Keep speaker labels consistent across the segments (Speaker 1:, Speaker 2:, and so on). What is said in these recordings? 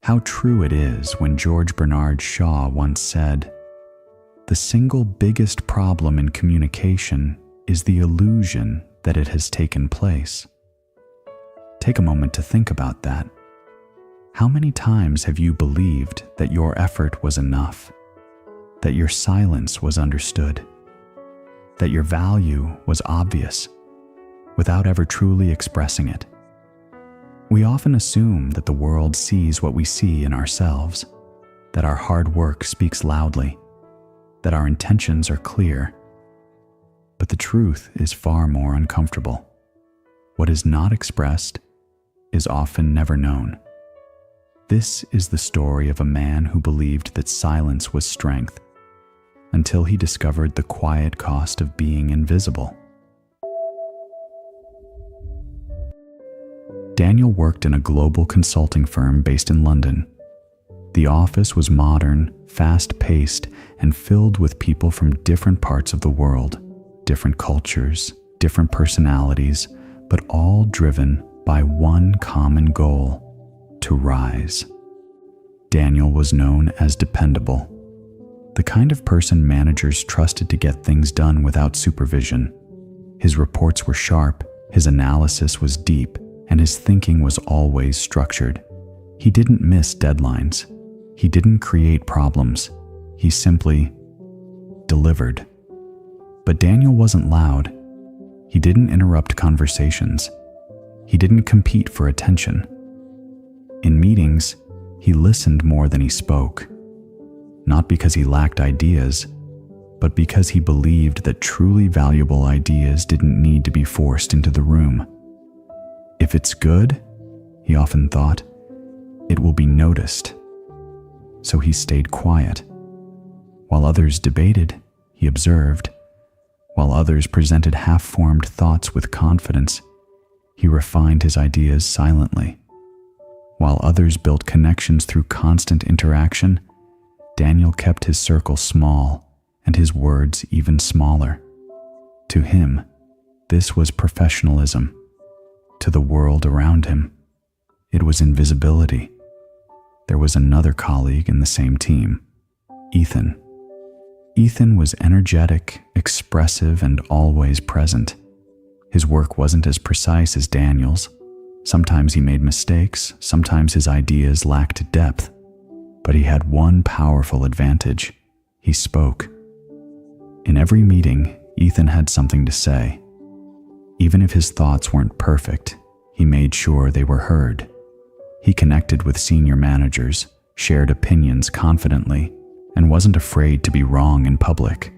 Speaker 1: How true it is when George Bernard Shaw once said, "The single biggest problem in communication is the illusion that it has taken place." Take a moment to think about that. How many times have you believed that your effort was enough, that your silence was understood, that your value was obvious, without ever truly expressing it? We often assume that the world sees what we see in ourselves, that our hard work speaks loudly, that our intentions are clear. But the truth is far more uncomfortable. What is not expressed is often never known. This is the story of a man who believed that silence was strength, until he discovered the quiet cost of being invisible. Daniel worked in a global consulting firm based in London. The office was modern, fast-paced, and filled with people from different parts of the world, different cultures, different personalities, but all driven by one common goal: to rise. Daniel was known as dependable, the kind of person managers trusted to get things done without supervision. His reports were sharp, his analysis was deep, and his thinking was always structured. He didn't miss deadlines. He didn't create problems. He simply delivered. But Daniel wasn't loud. He didn't interrupt conversations. He didn't compete for attention. In meetings, he listened more than he spoke. Not because he lacked ideas, but because he believed that truly valuable ideas didn't need to be forced into the room. If it's good, he often thought, it will be noticed. So he stayed quiet. While others debated, he observed. While others presented half-formed thoughts with confidence, he refined his ideas silently. While others built connections through constant interaction, Daniel kept his circle small and his words even smaller. To him, this was professionalism. To the world around him, it was invisibility. There was another colleague in the same team, Ethan. Ethan was energetic, expressive, and always present. His work wasn't as precise as Daniel's. Sometimes he made mistakes, sometimes his ideas lacked depth. But he had one powerful advantage: he spoke. In every meeting, Ethan had something to say. Even if his thoughts weren't perfect, he made sure they were heard. He connected with senior managers, shared opinions confidently, and wasn't afraid to be wrong in public.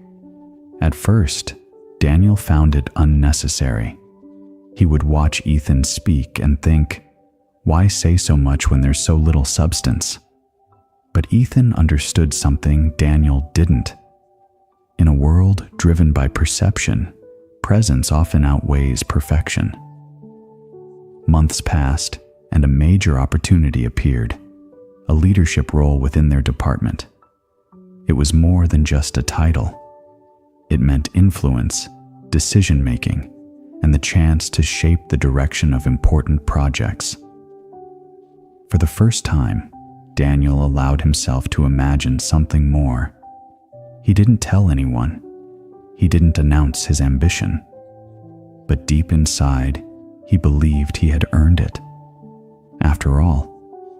Speaker 1: At first, Daniel found it unnecessary. He would watch Ethan speak and think, why say so much when there's so little substance? But Ethan understood something Daniel didn't. In a world driven by perception, presence often outweighs perfection. Months passed, and a major opportunity appeared, a leadership role within their department. It was more than just a title. It meant influence, decision-making, and the chance to shape the direction of important projects. For the first time, Daniel allowed himself to imagine something more. He didn't tell anyone. He didn't announce his ambition. But deep inside, he believed he had earned it. After all,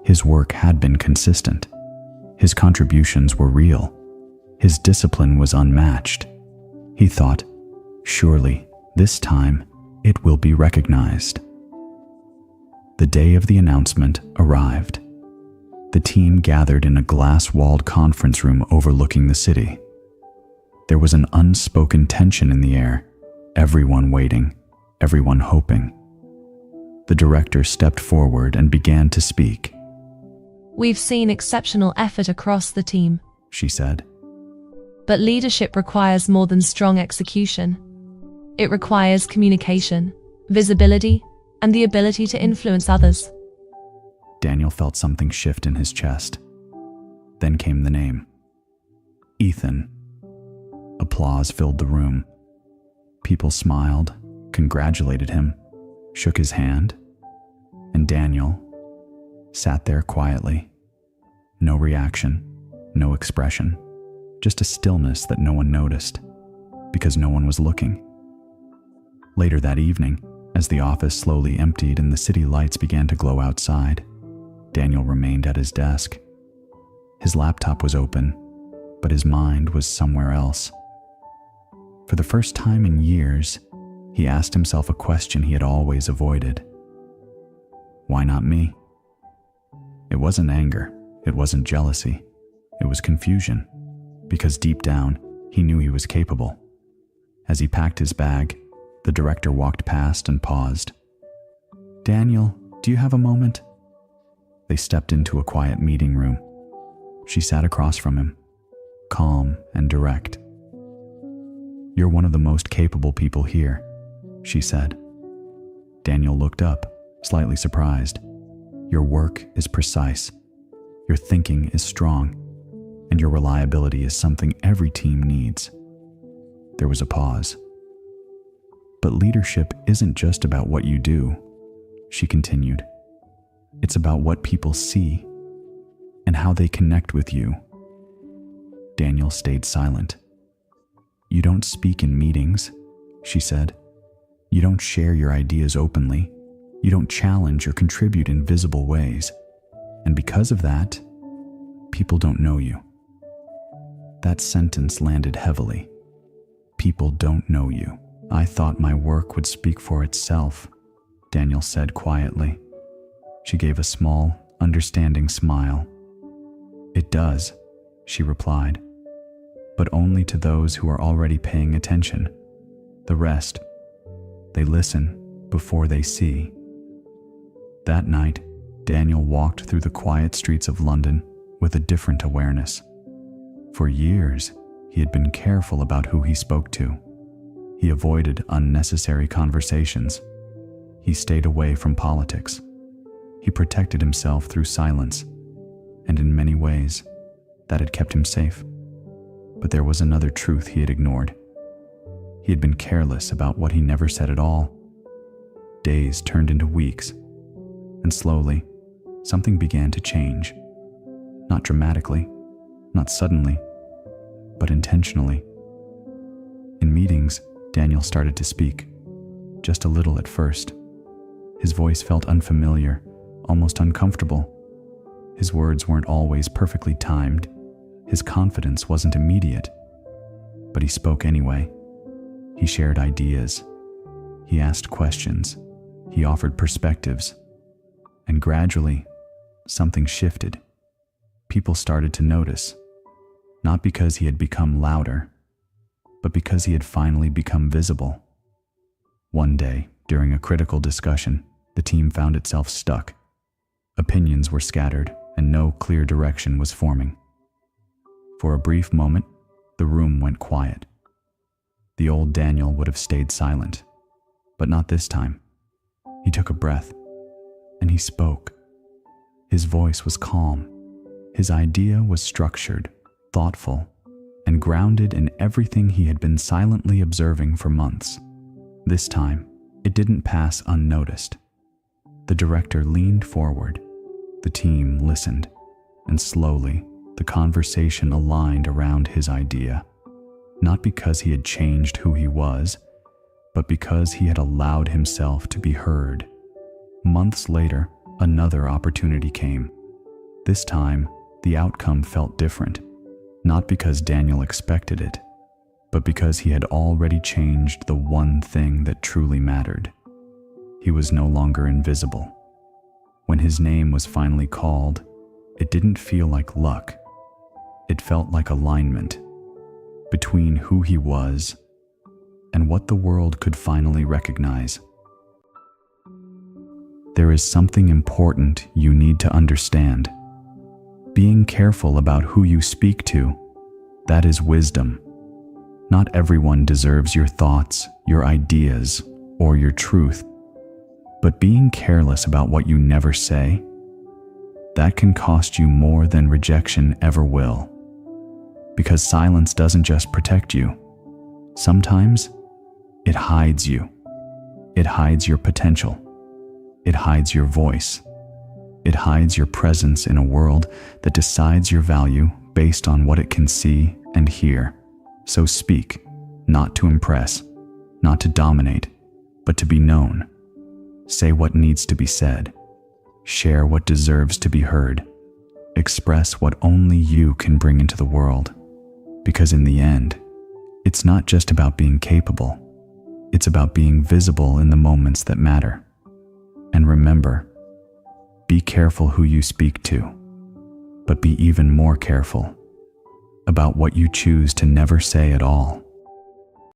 Speaker 1: his work had been consistent. His contributions were real. His discipline was unmatched. He thought, surely, this time, it will be recognized. The day of the announcement arrived. The team gathered in a glass-walled conference room overlooking the city. There was an unspoken tension in the air, everyone waiting, everyone hoping. The director stepped forward and began to speak.
Speaker 2: "We've seen exceptional effort across the team,"
Speaker 1: she said.
Speaker 2: "but leadership requires more than strong execution. It requires communication, visibility, and the ability to influence others."
Speaker 1: Daniel felt something shift in his chest. Then came the name. Ethan. Applause filled the room. People smiled, congratulated him, shook his hand, and Daniel sat there quietly, No reaction, no expression, just a stillness that no one noticed, because no one was looking. Later that evening, as the office slowly emptied and the city lights began to glow outside, Daniel remained at his desk. His laptop was open, but his mind was somewhere else. For the first time in years, he asked himself a question he had always avoided. Why not me? It wasn't anger, it wasn't jealousy, it was confusion, because deep down, he knew he was capable. As he packed his bag, the director walked past and paused. "Daniel, do you have a moment?" They stepped into a quiet meeting room. She sat across from him, calm and direct. "You're one of the most capable people here," she said. Daniel looked up, slightly surprised. "Your work is precise, your thinking is strong, and your reliability is something every team needs." There was a pause. "But leadership isn't just about what you do," she continued. "It's about what people see and how they connect with you." Daniel stayed silent. "You don't speak in meetings," she said. "You don't share your ideas openly. You don't challenge or contribute in visible ways. And because of that, people don't know you." That sentence landed heavily. "People don't know you. I thought my work would speak for itself," Daniel said quietly. She gave a small, understanding smile. "It does," she replied, "but only to those who are already paying attention. The rest, they listen before they see." That night, Daniel walked through the quiet streets of London with a different awareness. For years, he had been careful about who he spoke to. He avoided unnecessary conversations. He stayed away from politics. He protected himself through silence, and in many ways, that had kept him safe. But there was another truth he had ignored. He had been careless about what he never said at all. Days turned into weeks, and slowly, something began to change. Not dramatically, not suddenly, but intentionally. In meetings, Daniel started to speak, just a little at first. His voice felt unfamiliar, almost uncomfortable. His words weren't always perfectly timed. His confidence wasn't immediate. But he spoke anyway. He shared ideas. He asked questions. He offered perspectives. And gradually, something shifted. People started to notice, not because he had become louder, but because he had finally become visible. One day, during a critical discussion, the team found itself stuck. Opinions were scattered, and no clear direction was forming. For a brief moment, the room went quiet. The old Daniel would have stayed silent, but not this time. He took a breath, and he spoke. His voice was calm. His idea was structured, thoughtful, and grounded in everything he had been silently observing for months. This time, it didn't pass unnoticed. The director leaned forward. The team listened, and slowly, the conversation aligned around his idea. Not because he had changed who he was, but because he had allowed himself to be heard. Months later, another opportunity came. This time, the outcome felt different. Not because Daniel expected it, but because he had already changed the one thing that truly mattered. He was no longer invisible. When his name was finally called, it didn't feel like luck. It felt like alignment between who he was and what the world could finally recognize. There is something important you need to understand. Being careful about who you speak to, that is wisdom. Not everyone deserves your thoughts, your ideas, or your truth. But being careless about what you never say, that can cost you more than rejection ever will. Because silence doesn't just protect you. Sometimes, it hides you. It hides your potential. It hides your voice. It hides your presence in a world that decides your value based on what it can see and hear. So speak, not to impress, not to dominate, but to be known. Say what needs to be said. Share what deserves to be heard. Express what only you can bring into the world. Because in the end, it's not just about being capable. It's about being visible in the moments that matter. And remember, be careful who you speak to, but be even more careful about what you choose to never say at all.